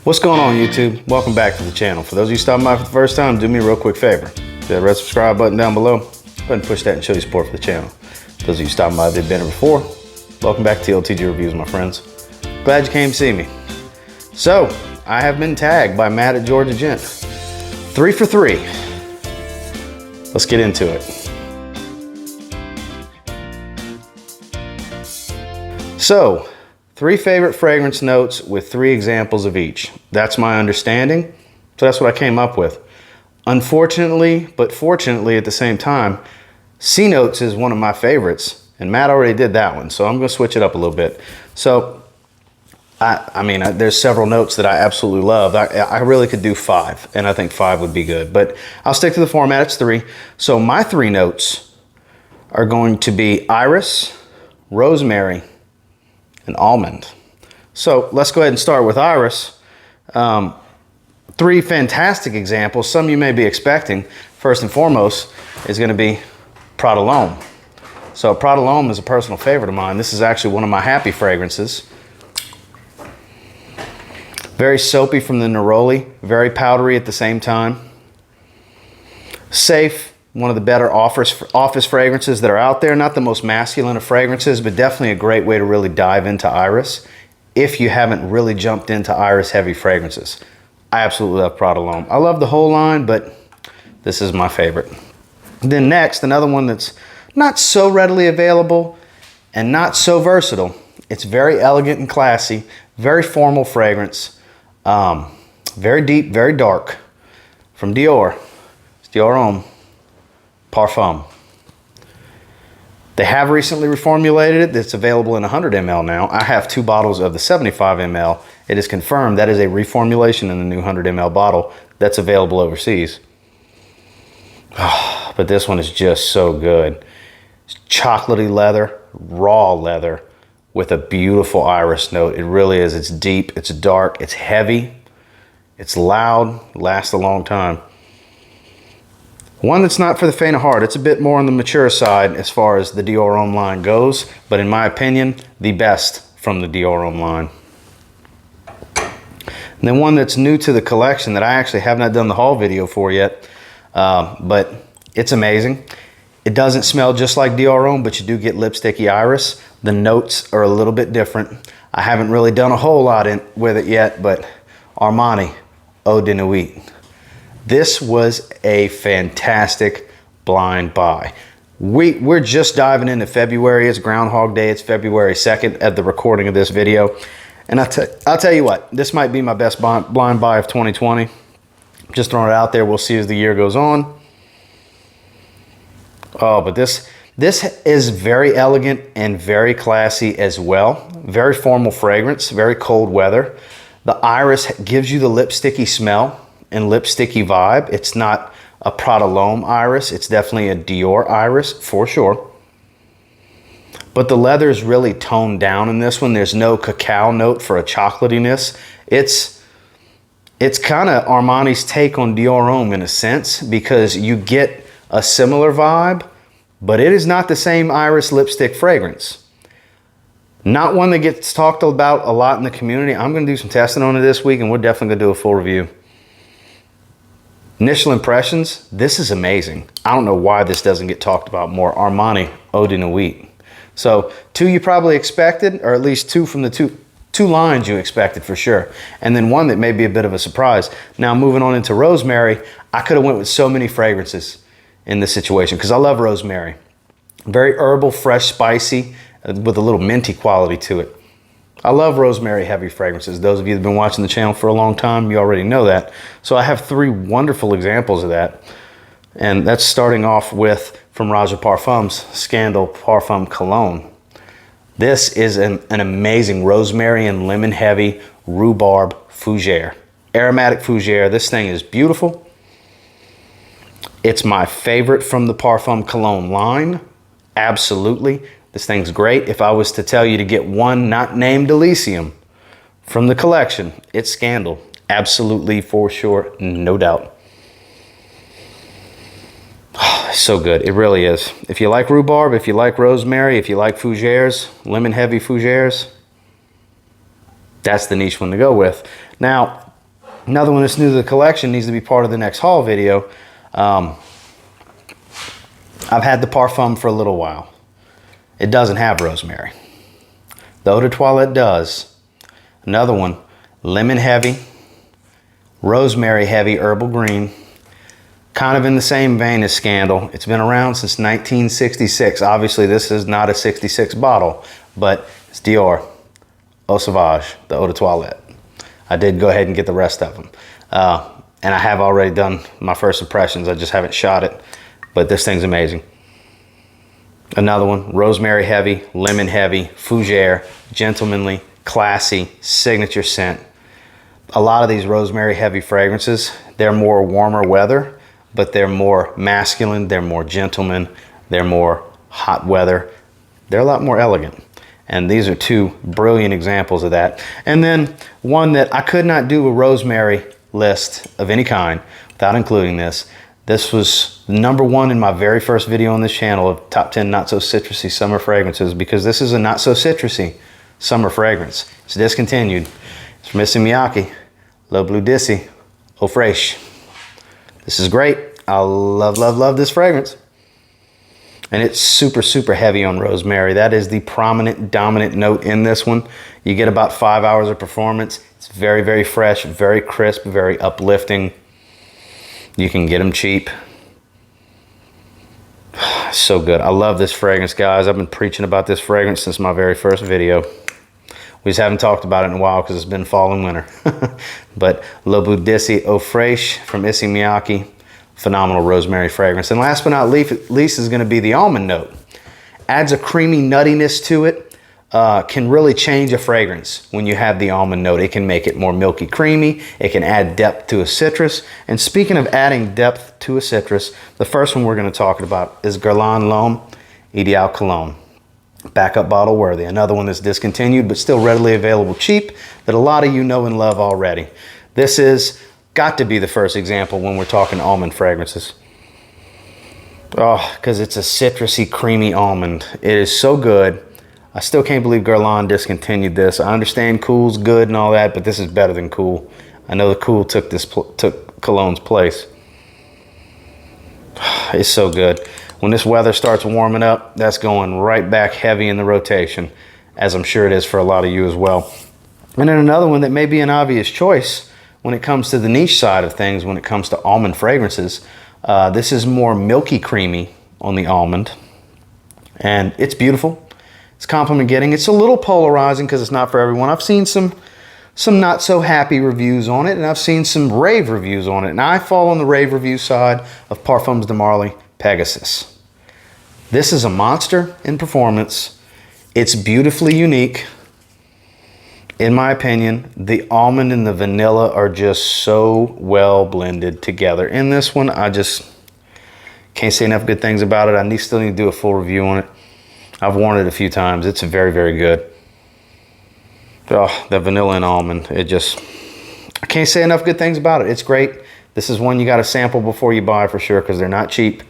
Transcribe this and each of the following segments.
What's going on, YouTube? Welcome back to the channel. For those of you stopping by for the first time, do me a real quick favor. Hit that red subscribe button down below. Go ahead and push that and show your support for the channel. Those of you stopping by that have been here before, welcome back to TLTG Reviews, my friends. Glad you came to see me. So, I have been tagged by Matt at Georgia Gent. 3 for 3. Let's get into it. So, 3 favorite fragrance notes with 3 examples of each. That's my understanding, so that's what I came up with. Unfortunately, but fortunately at the same time, C notes is one of my favorites, and Matt already did that one, so I'm gonna switch it up a little bit. So, there's several notes that I absolutely love. I really could do 5, and I think 5 would be good, but I'll stick to the format, it's 3. So my 3 notes are going to be iris, rosemary, and almond. So let's go ahead and start with iris. 3 fantastic examples, some you may be expecting. First and foremost is going to be Prada L'Homme. So Prada L'Homme is a personal favorite of mine. This is actually one of my happy fragrances. Very soapy from the neroli, very powdery at the same time. Safe, one of the better office fragrances that are out there. Not the most masculine of fragrances, but definitely a great way to really dive into iris if you haven't really jumped into iris heavy fragrances. I absolutely love Prada L'Homme. I love the whole line, but this is my favorite. Then next, another one that's not so readily available and not so versatile. It's very elegant and classy, very formal fragrance, very deep, very dark, from Dior. It's Dior Homme. Parfum. They have recently reformulated it. It's available in 100 ml now. I have 2 bottles of the 75 ml. It is confirmed that is a reformulation in the new 100 ml bottle that's available overseas. Oh, but this one is just so good. It's chocolatey leather, raw leather with a beautiful iris note. It really is. It's deep, it's dark, it's heavy, it's loud, lasts a long time. One that's not for the faint of heart. It's a bit more on the mature side as far as the Dior Homme line goes, but in my opinion, the best from the Dior Homme line. And then one that's new to the collection that I actually have not done the haul video for yet, but it's amazing. It doesn't smell just like Dior Homme, but you do get lipsticky iris. The notes are a little bit different. I haven't really done a whole lot with it yet, but Armani Eau de Nuit. This was a fantastic blind buy. We're just diving into February. It's Groundhog Day. It's February 2nd at the recording of this video. And I'll tell you what, this might be my best blind buy of 2020. Just throwing it out there. We'll see as the year goes on. Oh, but this is very elegant and very classy as well. Very formal fragrance, very cold weather. The iris gives you the lipsticky smell and lipsticky vibe. It's not a Prada L'Homme iris. It's definitely a Dior iris for sure. But the leather is really toned down in this one. There's no cacao note for a chocolatiness. It's kind of Armani's take on Dior Homme in a sense, because you get a similar vibe, but it is not the same iris lipstick fragrance. Not one that gets talked about a lot in the community. I'm going to do some testing on it this week, and we're definitely going to do a full review. Initial impressions, this is amazing. I don't know why this doesn't get talked about more. Armani Eau de Nuit. So 2 you probably expected, or at least 2 from the two lines you expected for sure. And then 1 that may be a bit of a surprise. Now moving on into rosemary, I could have went with so many fragrances in this situation because I love rosemary. Very herbal, fresh, spicy, with a little minty quality to it. I love Rosemary Heavy fragrances. Those of you that have been watching the channel for a long time, you already know that. So I have 3 wonderful examples of that. And that's starting off with, from Roger Parfums, Scandal Parfum Cologne. This is an amazing rosemary and lemon heavy rhubarb fougere. Aromatic fougere. This thing is beautiful. It's my favorite from the Parfum Cologne line. Absolutely. This thing's great. If I was to tell you to get one not named Elysium from the collection, it's Scandal. Absolutely, for sure, no doubt. Oh, it's so good. It really is. If you like rhubarb, if you like rosemary, if you like fougères, lemon heavy fougères, that's the niche one to go with. Now, Another one that's new to the collection, needs to be part of the next haul video. I've had the Parfum for a little while. It doesn't have rosemary. The Eau de Toilette does. Another one, Lemon Heavy, Rosemary Heavy Herbal Green. Kind of in the same vein as Scandal. It's been around since 1966. Obviously, this is not a 66 bottle, but it's Dior Eau Sauvage, the Eau de Toilette. I did go ahead and get the rest of them. And I have already done my first impressions. I just haven't shot it, but this thing's amazing. Another one, Rosemary Heavy, Lemon Heavy, Fougere, Gentlemanly, Classy, Signature Scent. A lot of these Rosemary Heavy fragrances, they're more warmer weather, but they're more masculine, they're more gentleman, they're more hot weather. They're a lot more elegant. And these are two brilliant examples of that. And then one that I could not do a rosemary list of any kind without including this. This was number one in my very first video on this channel of top 10 not so citrusy summer fragrances, because this is a not so citrusy summer fragrance. It's discontinued. It's from Issey Miyake, Le Bleu d'Issey, Eau Fraiche. This is great. I love, love, love this fragrance. And it's super, super heavy on rosemary. That is the prominent, dominant note in this one. You get about 5 hours of performance. It's very, very fresh, very crisp, very uplifting. You can get them cheap. So good. I love this fragrance, guys. I've been preaching about this fragrance since my very first video. We just haven't talked about it in a while because it's been fall and winter. But Le Bleu d'Issey Eau Fraiche from Issey Miyake. Phenomenal rosemary fragrance. And last but not least is going to be the almond note. Adds a creamy nuttiness to it. Can really change a fragrance when you have the almond note. It can make it more milky creamy. It can add depth to a citrus. And speaking of adding depth to a citrus, the first one we're going to talk about is Guerlain L'Homme Ideal Cologne. Backup bottle worthy. Another one that's discontinued but still readily available cheap that a lot of you know and love already. This is got to be the first example when we're talking almond fragrances. Oh, because it's a citrusy, creamy almond. It is so good. I still can't believe Guerlain discontinued this. I understand Cool's good and all that, but this is better than Cool. I know the Cool took Cologne's place. It's so good. When this weather starts warming up, that's going right back heavy in the rotation, as I'm sure it is for a lot of you as well. And then another one that may be an obvious choice when it comes to the niche side of things, when it comes to almond fragrances. This is more milky creamy on the almond, and it's beautiful. It's compliment getting. It's a little polarizing because it's not for everyone. I've seen some not so happy reviews on it, and I've seen some rave reviews on it, and I fall on the rave review side of Parfums de Marley Pegasus. This is a monster in performance. It's beautifully unique. In my opinion, the almond and the vanilla are just so well blended together. In this one, I just can't say enough good things about it. I still need to do a full review on it. I've worn it a few times. It's very, very good. Oh, the vanilla and almond, I can't say enough good things about it. It's great. This is one you got to sample before you buy for sure, because they're not cheap.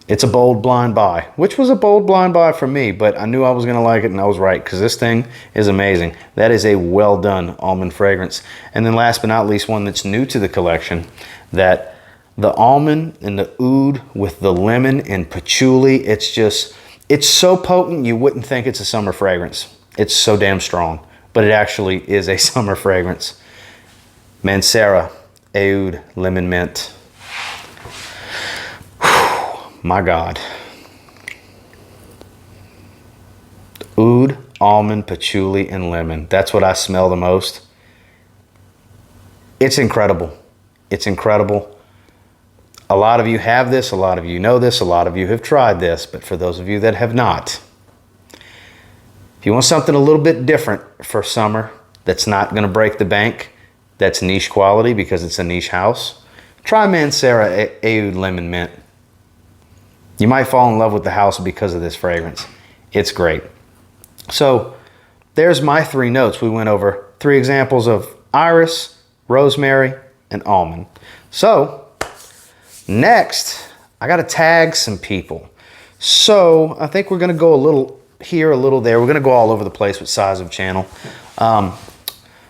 It's a bold blind buy, which was a bold blind buy for me, but I knew I was going to like it, and I was right, because this thing is amazing. That is a well done almond fragrance. And then last but not least, one that's new to the collection, that the almond and the oud with the lemon and patchouli, it's so potent you wouldn't think it's a summer fragrance. It's so damn strong, but it actually is a summer fragrance. Mancera Oud Lemon Mint. My God. Oud, almond, patchouli, and lemon. That's what I smell the most. It's incredible. It's incredible. A lot of you have this. A lot of you know this. A lot of you have tried this. But for those of you that have not, if you want something a little bit different for summer that's not going to break the bank, that's niche quality because it's a niche house, try Mancera Oud Lemon Mint. You might fall in love with the house because of this fragrance. It's great. So there's my three notes. We went over three examples of iris, rosemary, and almond. So next, I got to tag some people. So I think we're going to go a little here, a little there. We're going to go all over the place with size of channel.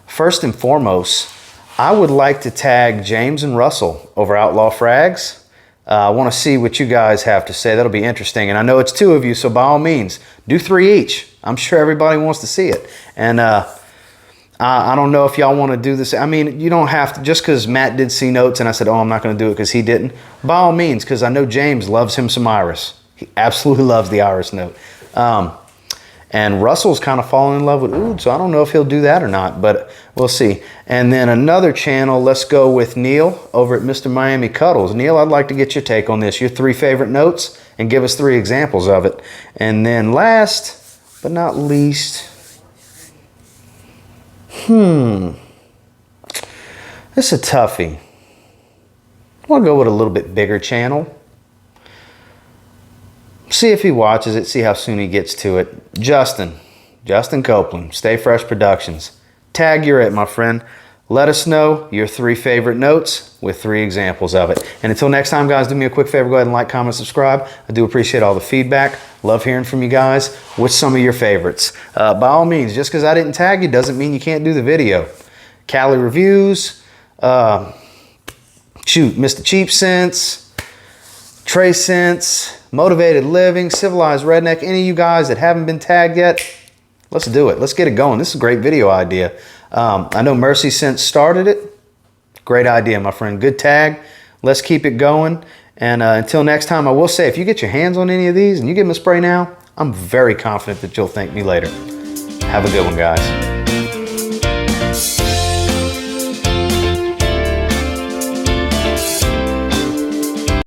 First and foremost, I would like to tag James and Russell over Outlaw Frags. I want to see what you guys have to say. That'll be interesting. And I know it's 2 of you, so by all means, do 3 each. I'm sure everybody wants to see it. And I don't know if y'all want to do this. I mean, you don't have to, just because Matt did see notes and I said, oh, I'm not going to do it because he didn't. By all means, because I know James loves him some iris. He absolutely loves the iris note. And Russell's kind of fallen in love with oud, so I don't know if he'll do that or not, but we'll see. And then another channel, let's go with Neil over at Mr. Miami Cuddles. Neil, I'd like to get your take on this, your 3 favorite notes, and give us 3 examples of it. And then last but not least, this is a toughie. I'll go with a little bit bigger channel. See if he watches it, see how soon he gets to it. Justin Copeland, Stay Fresh Productions. Tag you're it, my friend. Let us know your 3 favorite notes with 3 examples of it. And until next time, guys, do me a quick favor. Go ahead and like, comment, subscribe. I do appreciate all the feedback. Love hearing from you guys. What's some of your favorites? By all means, just because I didn't tag you doesn't mean you can't do the video. Cali Reviews, Mr. Cheap Sense, Trey Sense, Motivated Living, Civilized Redneck, any of you guys that haven't been tagged yet, let's do it. Let's get it going. This is a great video idea. I know Mercy Sense started it. Great idea, my friend. Good tag. Let's keep it going. And until next time, I will say, if you get your hands on any of these and you give them a spray now, I'm very confident that you'll thank me later. Have a good one, guys.